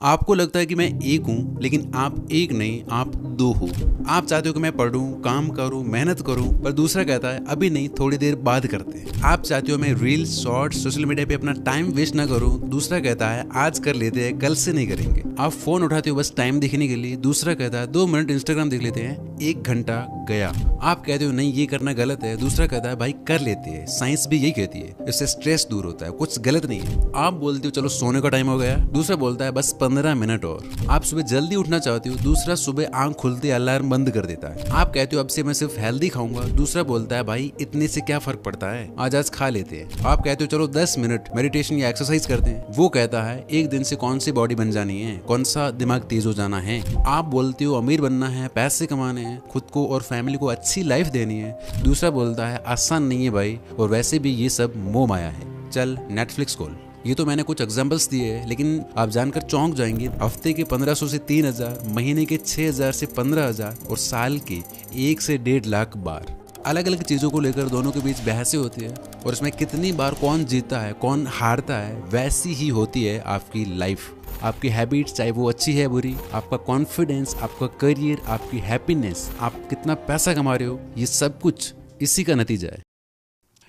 आपको लगता है कि मैं एक हूँ, लेकिन आप एक नहीं, आप दो हो। आप चाहते हो कि मैं पढ़ूं, काम करूं, मेहनत करूं, पर दूसरा कहता है अभी नहीं, थोड़ी देर बाद करते हैं। आप चाहते हो मैं रील्स, शॉर्ट्स, सोशल मीडिया पे अपना टाइम वेस्ट ना करूं, दूसरा कहता है आज कर लेते हैं, कल से नहीं करेंगे। आप फोन उठाते हो बस टाइम देखने के लिए, दूसरा कहता है 2 मिनट इंस्टाग्राम देख लेते हैं, 1 घंटा गया। आप कहते हो नहीं ये करना गलत है, दूसरा कहता है भाई कर लेते हैं, साइंस भी यही कहती है, इससे स्ट्रेस दूर होता है, कुछ गलत नहीं है। आप बोलते हो चलो सोने का टाइम हो गया, दूसरा बोलता है बस 15 मिनट और। आप सुबह जल्दी उठना चाहते हो, दूसरा सुबह आंख खुलते अलार्म बंद कर देता है। आप कहते हो अब से मैं सिर्फ हेल्दी खाऊंगा, दूसरा बोलता है भाई इतने से क्या फर्क पड़ता है, आज खा लेते हैं। आप कहते हो चलो 10 मिनट मेडिटेशन या एक्सरसाइज करते हैं, वो कहता है एक दिन से कौन सी बॉडी बन जानी है, कौन सा दिमाग तेज हो जाना है। आप बोलते हो अमीर बनना है, पैसे कमाने हैं, खुद को और फैमिली को अच्छी लाइफ देनी है, दूसरा बोलता है आसान नहीं है भाई, और वैसे भी ये सब मोह माया है, चल नेटफ्लिक्स खोल। ये तो मैंने कुछ एग्जांपल्स दिए हैं, लेकिन आप जानकर चौंक जाएंगे, हफ्ते के 1500 से 3000, महीने के 6000 से 15000 और साल के 1 से 1.5 लाख बार अलग अलग चीज़ों को लेकर दोनों के बीच बहसें होती है, और इसमें कितनी बार कौन जीतता है कौन हारता है वैसी ही होती है आपकी लाइफ। आपकी हैबिट्स चाहे वो अच्छी है बुरी, आपका कॉन्फिडेंस, आपका करियर, आपकी हैप्पीनेस, आप कितना पैसा कमा रहे हो, ये सब कुछ इसी का नतीजा है।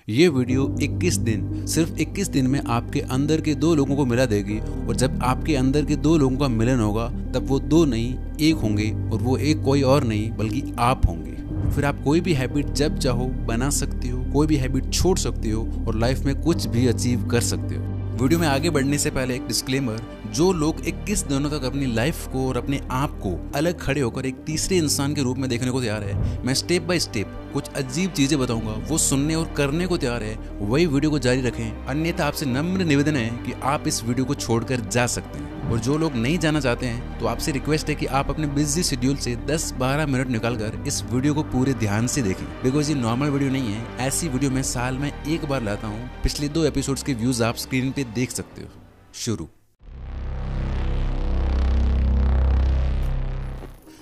ये वीडियो 21 दिन, सिर्फ 21 दिन में आपके अंदर के 2 लोगों को मिला देगी, और जब आपके अंदर के 2 लोगों का मिलन होगा तब वो 2 नहीं 1 होंगे, और वो एक कोई और नहीं बल्कि आप होंगे। फिर आप कोई भी हैबिट जब चाहो बना सकते हो, कोई भी हैबिट छोड़ सकते हो, और लाइफ में कुछ भी अचीव कर सकते हो। वीडियो में आगे बढ़ने से पहले एक डिस्क्लेमर, जो लोग 21 दिनों तक अपनी लाइफ को और अपने आप को अलग खड़े होकर एक तीसरे इंसान के रूप में देखने को तैयार है, मैं स्टेप बाय स्टेप कुछ अजीब चीजें बताऊंगा, वो सुनने और करने को तैयार है, वही वीडियो को जारी रखें, अन्यथा आपसे नम्र निवेदन है कि आप इस वीडियो को छोड़कर जा सकते हैं। और जो लोग नहीं जाना चाहते हैं तो आपसे रिक्वेस्ट है कि आप अपने बिजी शेड्यूल से 10-12 मिनट निकालकर इस वीडियो को पूरे ध्यान से देखें, बिकॉज ये नॉर्मल वीडियो नहीं है। ऐसी वीडियो मैं साल में 1 बार लाता हूँ। पिछले 2 एपिसोड्स के व्यूज आप स्क्रीन पे देख सकते हो। शुरू।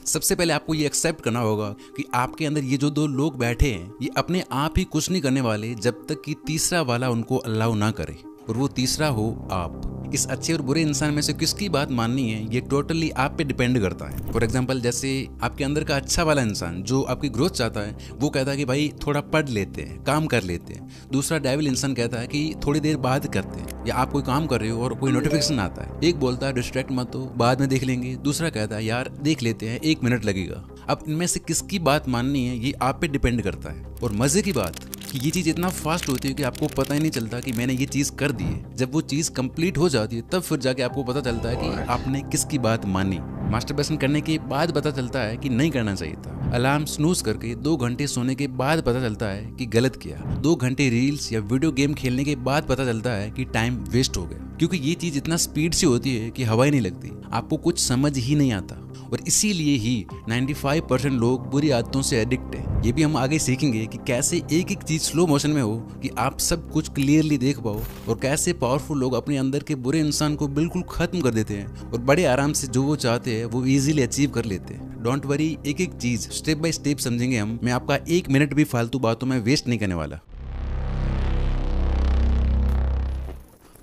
सबसे पहले आपको ये एक्सेप्ट करना होगा कि आपके अंदर ये जो 2 लोग बैठे हैं, ये अपने आप ही कुछ नहीं करने वाले जब तक कि तीसरा वाला उनको अलाउ ना करे, और वो तीसरा हो आप। इस अच्छे और बुरे इंसान में से किसकी बात माननी है ये टोटली आप पे डिपेंड करता है। फॉर एग्जांपल, जैसे आपके अंदर का अच्छा वाला इंसान जो आपकी ग्रोथ चाहता है, वो कहता है कि भाई थोड़ा पढ़ लेते हैं, काम कर लेते हैं। दूसरा डेविल इंसान कहता है कि थोड़ी देर बाद करते हैं, या आप कोई काम कर रहे हो और कोई नोटिफिकेशन आता है, एक बोलता है डिस्ट्रैक्ट मत हो, बाद में देख लेंगे, दूसरा कहता है यार देख लेते हैं, 1 मिनट लगेगा। अब इनमें से किसकी बात माननी है ये आप पे डिपेंड करता है। और मजे की बात कि ये चीज़ इतना फास्ट होती है कि आपको पता ही नहीं चलता कि मैंने ये चीज़ कर दी है। जब वो चीज़ कंप्लीट हो जाती है तब फिर जाके आपको पता चलता है कि आपने किसकी बात मानी। मास्टरबेशन करने के बाद पता चलता है कि नहीं करना चाहिए था। अलार्म स्नूज करके 2 घंटे सोने के बाद पता चलता है कि गलत किया। 2 घंटे रील्स या वीडियो गेम खेलने के बाद पता चलता है कि टाइम वेस्ट हो गया, क्योंकि ये चीज़ इतना स्पीड से होती है कि हवा ही नहीं लगती, आपको कुछ समझ ही नहीं आता। और इसीलिए ही 95% लोग बुरी आदतों से एडिक्ट है। ये भी हम आगे सीखेंगे कि कैसे एक एक चीज स्लो मोशन में हो कि आप सब कुछ क्लियरली देख पाओ, और कैसे पावरफुल लोग अपने अंदर के बुरे इंसान को बिल्कुल खत्म कर देते हैं, और बड़े आराम से जो वो चाहते हैं वो इजीली अचीव कर लेते हैं। डोंट वरी, एक एक चीज स्टेप बाय स्टेप समझेंगे हम। मैं आपका 1 मिनट भी फालतू बातों में वेस्ट नहीं करने वाला।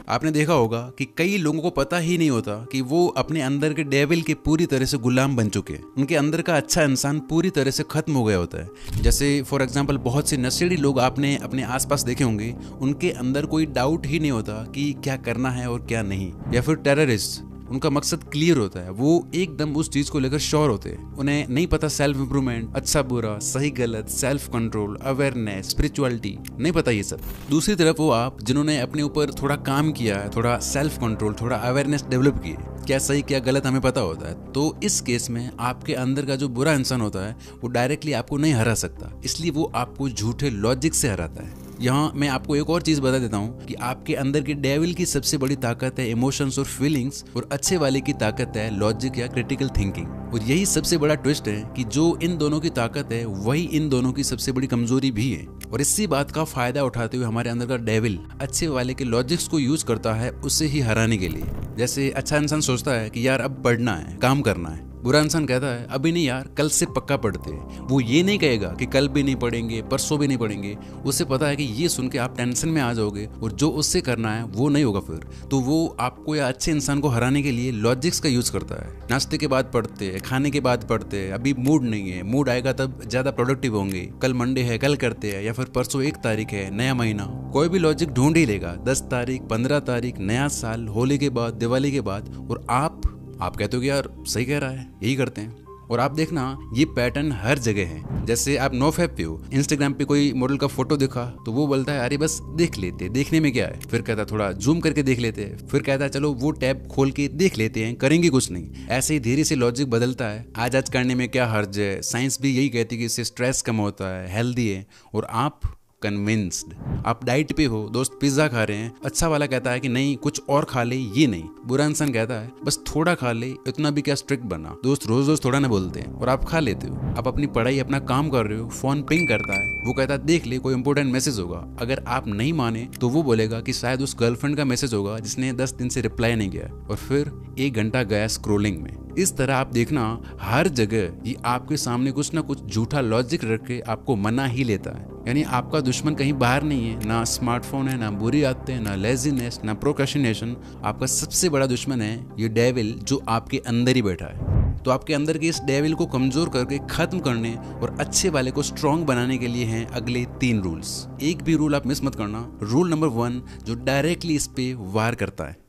आपने देखा होगा कि कई लोगों को पता ही नहीं होता कि वो अपने अंदर के डेविल के पूरी तरह से गुलाम बन चुके हैं। उनके अंदर का अच्छा इंसान पूरी तरह से खत्म हो गया होता है। जैसे फॉर एग्जांपल, बहुत से नशेड़ी लोग आपने अपने आसपास देखे होंगे, उनके अंदर कोई डाउट ही नहीं होता कि क्या करना है और क्या नहीं। या फिर टेररिस्ट, उनका मकसद क्लियर होता है, वो एकदम उस चीज को लेकर श्योर होते हैं। उन्हें नहीं पता सेल्फ इंप्रूवमेंट, अच्छा बुरा, सही गलत, सेल्फ कंट्रोल, अवेयरनेस, स्पिरिचुअलिटी, नहीं पता ये सब। दूसरी तरफ वो आप जिन्होंने अपने ऊपर थोड़ा काम किया है, थोड़ा सेल्फ कंट्रोल, थोड़ा अवेयरनेस डेवलप की है, क्या सही क्या गलत हमें पता होता है, तो इस केस में आपके अंदर का जो बुरा इंसान होता है वो डायरेक्टली आपको नहीं हरा सकता, इसलिए वो आपको झूठे लॉजिक से हराता है। यहाँ मैं आपको एक और चीज बता देता हूँ कि आपके अंदर के डेविल की सबसे बड़ी ताकत है इमोशंस और फीलिंग्स, और अच्छे वाले की ताकत है लॉजिक या क्रिटिकल थिंकिंग। और यही सबसे बड़ा ट्विस्ट है कि जो इन दोनों की ताकत है वही इन दोनों की सबसे बड़ी कमजोरी भी है। और इसी बात का फायदा उठाते हुए हमारे अंदर का डेविल अच्छे वाले के लॉजिक्स को यूज करता है उसे ही हराने के लिए। जैसे अच्छा इंसान सोचता है कि यार अब पढ़ना है, काम करना है, बुरा इंसान कहता है अभी नहीं यार, कल से पक्का पढ़ते हैं। वो ये नहीं कहेगा कि कल भी नहीं पढ़ेंगे, परसों भी नहीं पढ़ेंगे। उसे पता है कि ये सुन के आप टेंशन में आ जाओगे और जो उससे करना है वो नहीं होगा फिर। तो वो आपको या अच्छे इंसान को हराने के लिए लॉजिक्स का यूज करता है। नाश्ते के बाद पढ़ते हैं, खाने के बाद पढ़ते हैं, अभी मूड नहीं है, मूड आएगा तब ज्यादा प्रोडक्टिव होंगे, कल मंडे है कल करते हैं, या फिर परसों 1 तारीख है नया महीना, कोई भी लॉजिक ढूंढ ही लेगा। 10 तारीख, 15 तारीख, नया साल, होली के बाद, दिवाली के बाद। और आप कहते हो कि यार सही कह रहा है, यही करते हैं। और आप देखना ये पैटर्न हर जगह है। जैसे आप नोफैप पे हो, इंस्टाग्राम पे कोई मॉडल का फोटो दिखा तो वो बोलता है अरे बस देख लेते, देखने में क्या है। फिर कहता है थोड़ा जूम करके देख लेते हैं। फिर कहता है चलो वो टैब खोल के देख लेते हैं, करेंगे कुछ नहीं। ऐसे ही धीरे से लॉजिक बदलता है। आज करने में क्या हर्ज है, साइंस भी यही कहती है कि इससे स्ट्रेस कम होता है, हेल्दी है। और आप कन्विंस्ड, आप डाइट पे हो, दोस्त पिज्जा खा रहे हैं, अच्छा वाला कहता है कि नहीं कुछ और खा ले, ये नहीं। बुरा इंसान कहता है बस थोड़ा खा ले, इतना भी क्या स्ट्रिक्ट बना। दोस्त रोज थोड़ा ना बोलते हैं और आप खा लेते हो। आप अपनी पढ़ाई, अपना काम कर रहे हो, फोन पिंग करता है, वो कहता है देख ले कोई इंपॉर्टेंट मैसेज होगा। अगर आप नहीं माने तो वो बोलेगा कि शायद उस गर्लफ्रेंड का मैसेज होगा जिसने 10 दिन से रिप्लाई नहीं किया। और फिर 1 घंटा गया स्क्रोलिंग में। इस तरह आप देखना हर जगह ये आपके सामने कुछ ना कुछ झूठा लॉजिक रख के आपको मना ही लेता है। यानी आपका दुश्मन कहीं बाहर नहीं है, ना स्मार्टफोन है, ना बुरी आदतें, ना लेजीनेस, ना प्रोक्रेस्टिनेशन। आपका सबसे बड़ा दुश्मन है ये डेविल जो आपके अंदर ही बैठा है। तो आपके अंदर के इस डेविल को कमजोर करके खत्म करने और अच्छे वाले को स्ट्रॉन्ग बनाने के लिए हैं अगले 3 रूल्स। एक भी रूल आप मिस मत करना। रूल नंबर 1 जो डायरेक्टली इस पे वार करता है।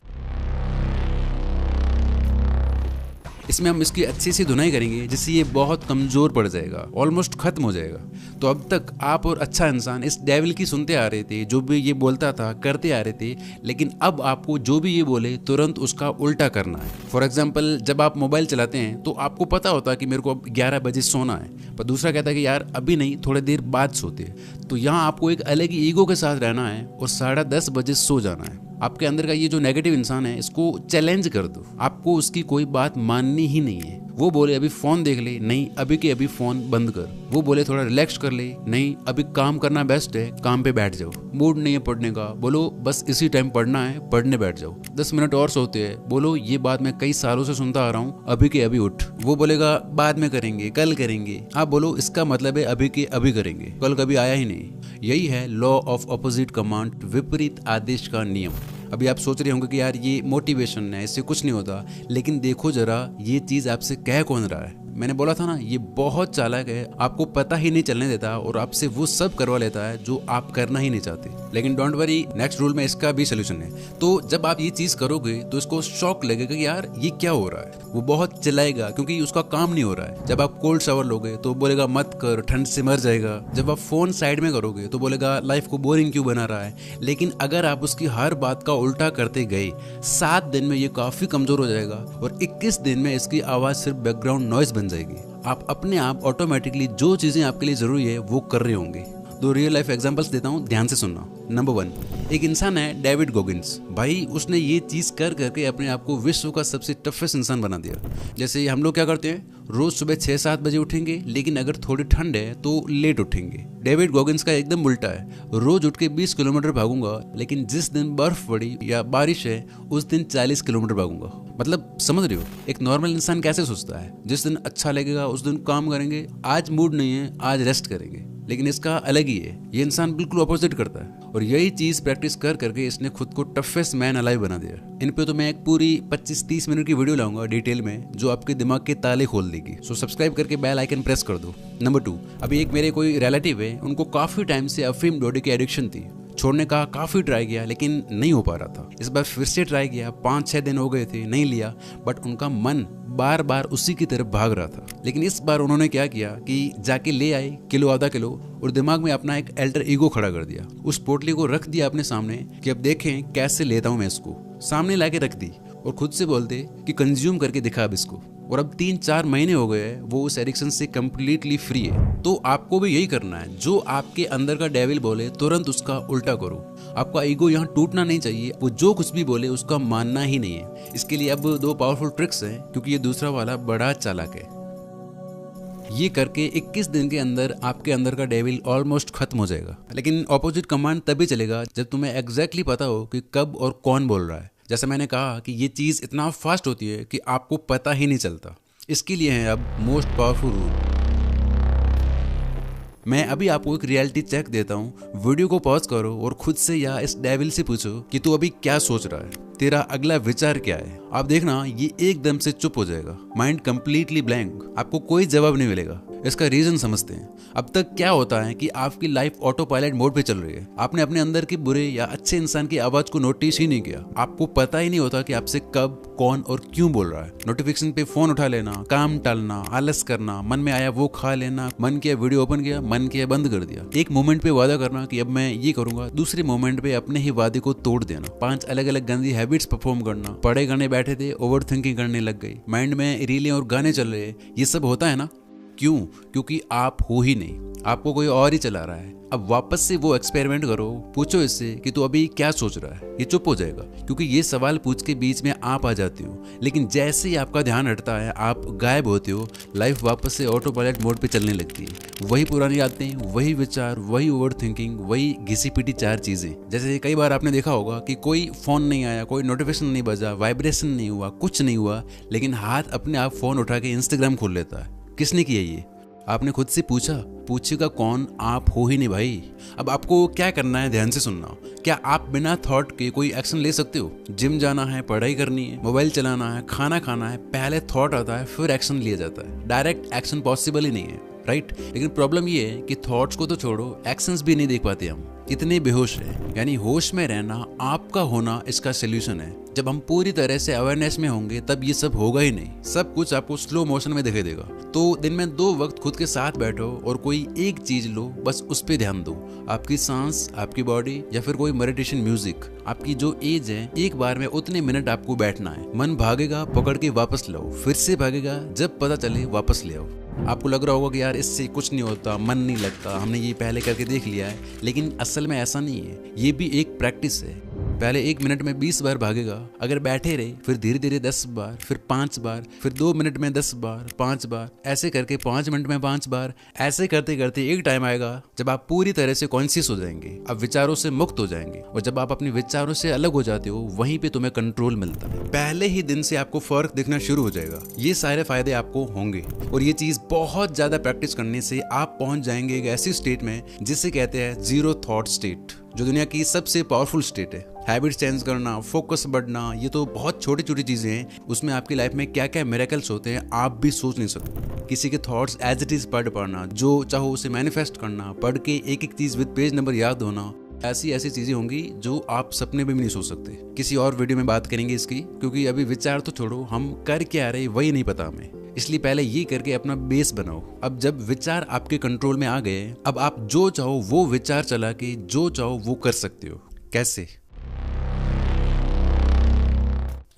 इसमें हम इसकी अच्छी सी धुनाई करेंगे जिससे ये बहुत कमजोर पड़ जाएगा, ऑलमोस्ट खत्म हो जाएगा। तो अब तक आप और अच्छा इंसान इस डेविल की सुनते आ रहे थे, जो भी ये बोलता था करते आ रहे थे। लेकिन अब आपको जो भी ये बोले तुरंत उसका उल्टा करना है। फॉर एग्जाम्पल जब आप मोबाइल चलाते हैं तो आपको पता होता है कि मेरे को अब 11 बजे सोना है, पर दूसरा कहता है कि यार अभी नहीं, थोड़ी देर बाद सोते। तो यहाँ आपको एक अलग ही ईगो के साथ रहना है और 10:30 बजे सो जाना है। आपके अंदर का ये जो नेगेटिव इंसान है इसको चैलेंज कर दो। आपको उसकी कोई बात माननी ही नहीं है। वो बोले अभी फोन देख ले, नहीं अभी के अभी फोन बंद कर। वो बोले थोड़ा रिलैक्स कर ले, नहीं अभी काम करना बेस्ट है, काम पे बैठ जाओ। मूड नहीं है पढ़ने का, बोलो बस इसी टाइम पढ़ना है, पढ़ने बैठ जाओ। 10 मिनट और सोते हैं, बोलो ये बात मैं कई सालों से सुनता आ रहा हूँ, अभी के अभी उठ। वो बोलेगा बाद में करेंगे, कल करेंगे। आप बोलो इसका मतलब है अभी के अभी करेंगे, कल कभी आया ही नहीं। यही है लॉ ऑफ अपोजिट कमांड, विपरीत आदेश का नियम। अभी आप सोच रहे होंगे कि यार ये मोटिवेशन है, इससे कुछ नहीं होता। लेकिन देखो जरा ये चीज आपसे कह कौन रहा है। मैंने बोला था ना ये बहुत चालाक है, आपको पता ही नहीं चलने देता और आपसे वो सब करवा लेता है जो आप करना ही नहीं चाहते। लेकिन डोंट वरी, नेक्स्ट रूल में इसका भी सोल्यूशन है। तो जब आप ये चीज करोगे तो इसको शॉक लगेगा कि यार ये क्या हो रहा है। वो बहुत चिल्लाएगा क्योंकि उसका काम नहीं हो रहा है। जब आप कोल्ड शावर लोगे तो बोलेगा मत कर, ठंड से मर जाएगा। जब आप फोन साइड में करोगे तो बोलेगा लाइफ को बोरिंग क्यों बना रहा है। लेकिन अगर आप उसकी हर बात का उल्टा करते गए, 7 दिन में ये काफी कमजोर हो जाएगा और 21 दिन में इसकी आवाज सिर्फ बैकग्राउंड नॉइज बन जाएगी। आप अपने आप ऑटोमेटिकली जो चीजें आपके लिए जरूरी है वो कर रहे होंगे। 2 रियल लाइफ एग्जांपल्स देता हूँ, ध्यान से सुनना। नंबर 1, एक इंसान है डेविड गॉगिंस। भाई उसने ये चीज कर करके अपने आप को विश्व का सबसे टफेस्ट इंसान बना दिया। जैसे हम लोग क्या करते हैं, रोज सुबह 6-7 बजे उठेंगे, लेकिन अगर थोड़ी ठंड है तो लेट उठेंगे। डेविड गॉगिंस का एकदम उल्टा है, रोज उठ के 20 किलोमीटर भागूंगा, लेकिन जिस दिन बर्फ पड़ी या बारिश है उस दिन 40 किलोमीटर भागूंगा। मतलब समझ रहे हो एक नॉर्मल इंसान कैसे सोचता है। जिस दिन अच्छा लगेगा उस दिन काम करेंगे, आज मूड नहीं है आज रेस्ट करेंगे। लेकिन इसका अलग ही है, ये इंसान बिल्कुल ऑपोजिट करता है। और यही चीज प्रैक्टिस कर करके इसने खुद को टफेस्ट मैन अलाइव बना दिया। इन पे तो मैं एक पूरी 25-30 मिनट की वीडियो लाऊंगा डिटेल में, जो आपके दिमाग के ताले खोल देगी। सो सब्सक्राइब करके बेल आइकन प्रेस कर दो। नंबर 2, अभी एक मेरे कोई रिलेटिव है, उनको काफी टाइम से अफीम डोडे की एडिक्शन थी। छोड़ने का काफी ट्राई किया लेकिन नहीं हो पा रहा था। इस बार फिर से ट्राई किया, 5-6 दिन हो गए थे, नहीं लिया। बट उनका मन बार बार उसी की तरफ भाग रहा था। लेकिन इस बार उन्होंने क्या किया कि जाके ले आए किलो आधा किलो और दिमाग में अपना एक अल्टर ईगो खड़ा कर दिया। उस पोटली को रख दिया अपने सामने कि अब देखें कैसे लेता हूं मैं इसको। सामने लाके रख दी और खुद से बोलते कि कंज्यूम करके दिखा अब इसको। और अब 3-4 महीने हो गए हैं वो उस एडिक्शन से कंप्लीटली फ्री है। तो आपको भी यही करना है, जो आपके अंदर का डेविल बोले तुरंत उसका उल्टा करो। आपका ईगो यहाँ टूटना नहीं चाहिए, वो जो कुछ भी बोले उसका मानना ही नहीं है। इसके लिए अब 2 पावरफुल ट्रिक्स हैं, क्योंकि ये दूसरा वाला बड़ा चालाक है। ये करके 21 दिन के अंदर आपके अंदर का डेविल ऑलमोस्ट खत्म हो जाएगा। लेकिन ऑपोजिट कमांड तभी चलेगा जब तुम्हें एग्जैक्टली पता हो कि कब और कौन बोल रहा है। जैसे मैंने कहा कि ये चीज़ इतना फास्ट होती है कि आपको पता ही नहीं चलता। इसके लिए है अब मोस्ट पावरफुल रूल। मैं अभी आपको एक रियलिटी चेक देता हूँ। वीडियो को पॉज करो और खुद से या इस डेविल से पूछो कि तू अभी क्या सोच रहा है, तेरा अगला विचार क्या है। आप देखना ये एकदम से चुप हो जाएगा, माइंड कंप्लीटली ब्लैंक, आपको कोई जवाब नहीं मिलेगा। इसका रीजन समझते हैं। अब तक क्या होता है कि आपकी लाइफ ऑटो पायलट मोड पे चल रही है। आपने अपने अंदर के बुरे या अच्छे इंसान की आवाज को नोटिस ही नहीं किया। आपको पता ही नहीं होता कि आपसे कब, कौन और क्यों बोल रहा है। नोटिफिकेशन पे फोन उठा लेना, काम टालना, आलस करना, मन में आया वो खा लेना, मन किया वीडियो ओपन किया, मन किया बंद कर दिया। एक मोमेंट पे वादा करना कि अब मैं ये करूंगा, दूसरे मोमेंट पे अपने ही वादे को तोड़ देना। 5 अलग अलग गंदी हैबिट्स परफॉर्म करना। पढ़े गाने बैठे थे, ओवर थिंकिंग करने लग गई, माइंड में रीलें और गाने चल रहे। ये सब होता है ना, क्यों? क्योंकि आप हो ही नहीं, आपको कोई और ही चला रहा है। अब वापस से वो एक्सपेरिमेंट करो, पूछो इससे कि तू अभी क्या सोच रहा है। ये चुप हो जाएगा, क्योंकि ये सवाल पूछ के बीच में आप आ जाते हो। लेकिन जैसे ही आपका ध्यान हटता है, आप गायब होते हो, लाइफ वापस से ऑटो पायलट मोड पे चलने लगती है। वही पुरानी आदतें, वही विचार, वही ओवर थिंकिंग, वही घिसी पिटी 4 चीजें। जैसे कई बार आपने देखा होगा कि कोई फोन नहीं आया, कोई नोटिफिकेशन नहीं बजा, वाइब्रेशन नहीं हुआ, कुछ नहीं हुआ, लेकिन हाथ अपने आप फोन उठा के इंस्टाग्राम खोल लेता है। किसने किया ये? आपने खुद से पूछा? पूछेगा कौन? आप हो ही नहीं भाई। अब आपको क्या करना है, ध्यान से सुनना। क्या आप बिना थॉट के कोई एक्शन ले सकते हो? जिम जाना है, पढ़ाई करनी है, मोबाइल चलाना है, खाना खाना है, पहले थॉट आता है फिर एक्शन लिया जाता है। डायरेक्ट एक्शन पॉसिबल ही नहीं है, राइट? लेकिन प्रॉब्लम ये है कि थॉट्स को तो छोड़ो, एक्शंस भी नहीं देख पाते हम, इतने बेहोश है। यानी होश में रहना, आपका होना इसका सोल्यूशन है। जब हम पूरी तरह से अवेयरनेस में होंगे तब ये सब होगा ही नहीं। सब कुछ आपको स्लो मोशन में दिखाई देगा। तो दिन में 2 वक्त खुद के साथ बैठो और कोई एक चीज लो, बस उस पे ध्यान दो। आपकी सांस, आपकी बॉडी, या फिर कोई मेडिटेशन म्यूजिक। आपकी जो एज है, एक बार में उतने मिनट आपको बैठना है। मन भागेगा, पकड़ के वापस लाओ, फिर से भागेगा, जब पता चले वापस ले आओ। आपको लग रहा होगा कि यार इससे कुछ नहीं होता, मन नहीं लगता, हमने ये पहले करके देख लिया है, लेकिन असल में ऐसा नहीं है। ये भी एक प्रैक्टिस है। पहले 1 मिनट में 20 बार भागेगा, अगर बैठे रहे, फिर धीरे धीरे 10 बार, फिर 5 बार, फिर 2 मिनट में 10 बार, 5 बार, ऐसे करके 5 मिनट में 5 बार। ऐसे करते करते एक टाइम आएगा जब आप पूरी तरह से कॉन्शियस हो जाएंगे, अब विचारों से मुक्त हो जाएंगे। और जब आप अपने विचारों से अलग हो जाते हो, वहीं पे तुम्हें कंट्रोल मिलता है। पहले ही दिन से आपको फर्क दिखना शुरू हो जाएगा। ये सारे फायदे आपको होंगे। और ये चीज बहुत ज्यादा प्रैक्टिस करने से आप पहुंच जाएंगे एक ऐसी स्टेट में जिसे कहते हैं जीरो थॉट स्टेट, जो दुनिया की सबसे पावरफुल स्टेट है। हैबिट चेंज करना, फोकस बढ़ना, ये तो बहुत छोटी छोटी चीजें हैं। उसमें आपकी लाइफ में क्या क्या मिरेकल्स होते हैं आप भी सोच नहीं सकते। किसी के थॉट्स एज इट इज पढ़ पाना, जो चाहो उसे मैनिफेस्ट करना, पढ़ के एक एक चीज विद पेज नंबर याद होना, ऐसी ऐसी चीजें होंगी जो आप सपने में भी नहीं सोच सकते। किसी और वीडियो में बात करेंगे इसकी, क्योंकि अभी विचार तो छोड़ो, हम कर क्या रहे वही नहीं पता हमें। इसलिए पहले ये करके अपना बेस बनाओ। अब जब विचार आपके कंट्रोल में आ गए, अब आप जो चाहो वो विचार चला के जो चाहो वो कर सकते हो। कैसे?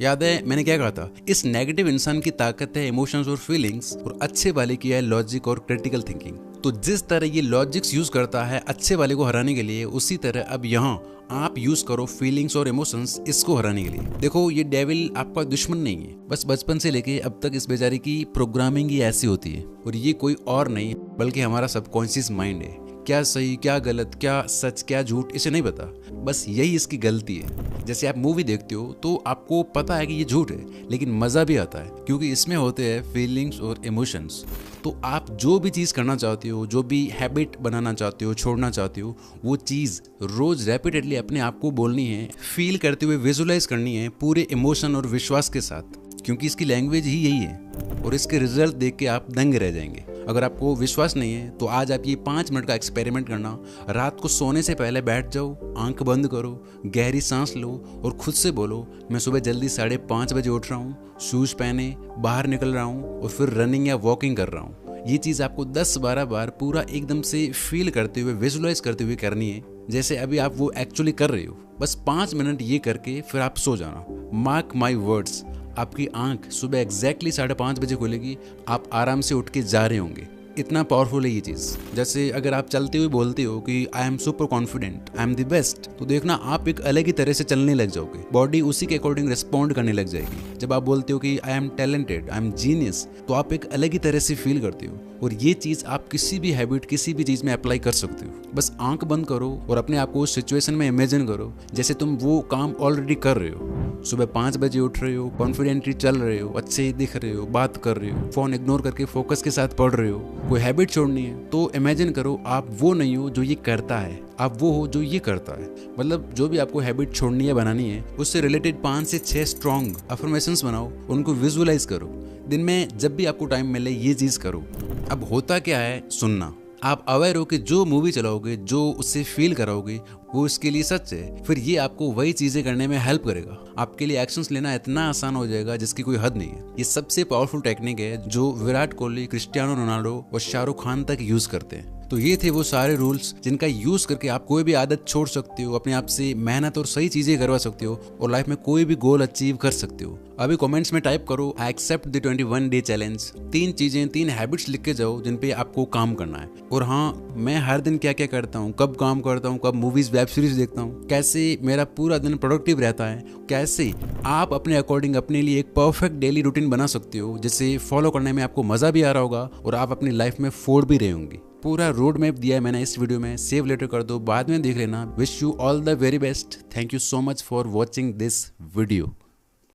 याद है मैंने क्या कहा था? इस नेगेटिव इंसान की ताकत है इमोशंस और फीलिंग्स, और अच्छे वाले की है लॉजिक और क्रिटिकल थिंकिंग। तो जिस तरह ये लॉजिक्स यूज करता है अच्छे वाले को हराने के लिए, उसी तरह अब यहाँ आप यूज करो फीलिंग्स और इमोशंस इसको हराने के लिए। देखो, ये डेविल आपका दुश्मन नहीं है, बस बचपन से लेके अब तक इस बेचारे की प्रोग्रामिंग ही ऐसी होती है। और ये कोई और नहीं बल्कि हमारा सबकॉन्शियस माइंड है। क्या सही, क्या गलत, क्या सच, क्या झूठ, इसे नहीं पता, बस यही इसकी गलती है। जैसे आप मूवी देखते हो तो आपको पता है कि ये झूठ है, लेकिन मजा भी आता है क्योंकि इसमें होते हैं फीलिंग्स और इमोशंस। तो आप जो भी चीज़ करना चाहते हो, जो भी हैबिट बनाना चाहते हो, छोड़ना चाहते हो, वो चीज़ रोज रेपिटेडली अपने आप को बोलनी है, फील करते हुए विजुलाइज करनी है पूरे इमोशन और विश्वास के साथ, क्योंकि इसकी लैंग्वेज ही यही है। और इसके रिजल्ट देख के आप दंग रह जाएंगे। अगर आपको विश्वास नहीं है तो आज आप ये 5 मिनट का एक्सपेरिमेंट करना। रात को सोने से पहले बैठ जाओ, आंख बंद करो, गहरी सांस लो और खुद से बोलो, मैं सुबह जल्दी 5:30 बजे उठ रहा हूँ, शूज पहने बाहर निकल रहा हूँ और फिर रनिंग या वॉकिंग कर रहा हूँ। ये चीज़ आपको 10-12 बार पूरा एकदम से फील करते हुए, विजुलाइज करते हुए करनी है, जैसे अभी आप वो एक्चुअली कर रहे हो। बस 5 मिनट ये करके फिर आप सो जाना। मार्क माई वर्ड्स, आपकी आंख सुबह एग्जैक्टली 5:30 बजे खुलेगी, आप आराम से उठ के जा रहे होंगे। इतना पावरफुल है ये चीज़। जैसे अगर आप चलते हुए बोलते हो कि I am super confident, I am the best, तो देखना आप एक अलग ही तरह से चलने लग जाओगे, बॉडी उसी के अकॉर्डिंग रिस्पॉन्ड करने लग जाएगी। जब आप बोलते हो कि I am talented, I am genius, तो आप एक अलग ही तरह से फील करते हो। और ये चीज़ आप किसी भी हैबिट, किसी भी चीज़ में अप्लाई कर सकते हो। बस आंख बंद करो और अपने आप को उस सिचुएशन में इमेजिन करो जैसे तुम वो काम ऑलरेडी कर रहे हो। सुबह 5 बजे उठ रहे हो, कॉन्फिडेंटली चल रहे हो, अच्छे दिख रहे हो, बात कर रहे हो, फोन इग्नोर करके फोकस के साथ पढ़ रहे हो, कोई हैबिट छोड़नी है, तो इमेजिन करो आप वो नहीं हो जो ये करता है, आप वो हो जो ये करता है। मतलब जो भी आपको हैबिट छोड़नी है, बनानी है, उससे रिलेटेड 5 से 6 स्ट्रॉन्ग अफर्मेशंस बनाओ, उनको विजुअलाइज करो। दिन में जब भी आपको टाइम मिले ये चीज़ करो। अब होता क्या है, सुनना, आप अवेयर हो कि जो मूवी चलाओगे, जो उससे फील कराओगे, वो इसके लिए सच है, फिर ये आपको वही चीज़ें करने में हेल्प करेगा। आपके लिए एक्शंस लेना इतना आसान हो जाएगा जिसकी कोई हद नहीं है। ये सबसे पावरफुल टेक्निक है जो विराट कोहली, क्रिस्टियानो रोनाल्डो और शाहरुख खान तक यूज़ करते हैं। तो ये थे वो सारे रूल्स जिनका यूज़ करके आप कोई भी आदत छोड़ सकते हो, अपने आप से मेहनत और सही चीज़ें करवा सकते हो और लाइफ में कोई भी गोल अचीव कर सकते हो। अभी कमेंट्स में टाइप करो I accept the 21 day challenge. 3 चीज़ें, 3 हैबिट्स लिख के जाओ जिन पे आपको काम करना है। और हाँ, मैं हर दिन क्या क्या करता हूँ, कब काम करता हूँ, कब मूवीज़ वेब सीरीज देखता हूँ, कैसे मेरा पूरा दिन प्रोडक्टिव रहता है, कैसे आप अपने अकॉर्डिंग अपने लिए एक परफेक्ट डेली रूटीन बना सकते हो जिसे फॉलो करने में आपको मज़ा भी आ रहा होगा और आप अपनी लाइफ में फोड़ भी रहे होंगे। पूरा रोड मैप दिया है मैंने इस वीडियो में, सेव लेटर कर दो, बाद में देख लेना। Wish you all the very best. Thank you so much for watching this video.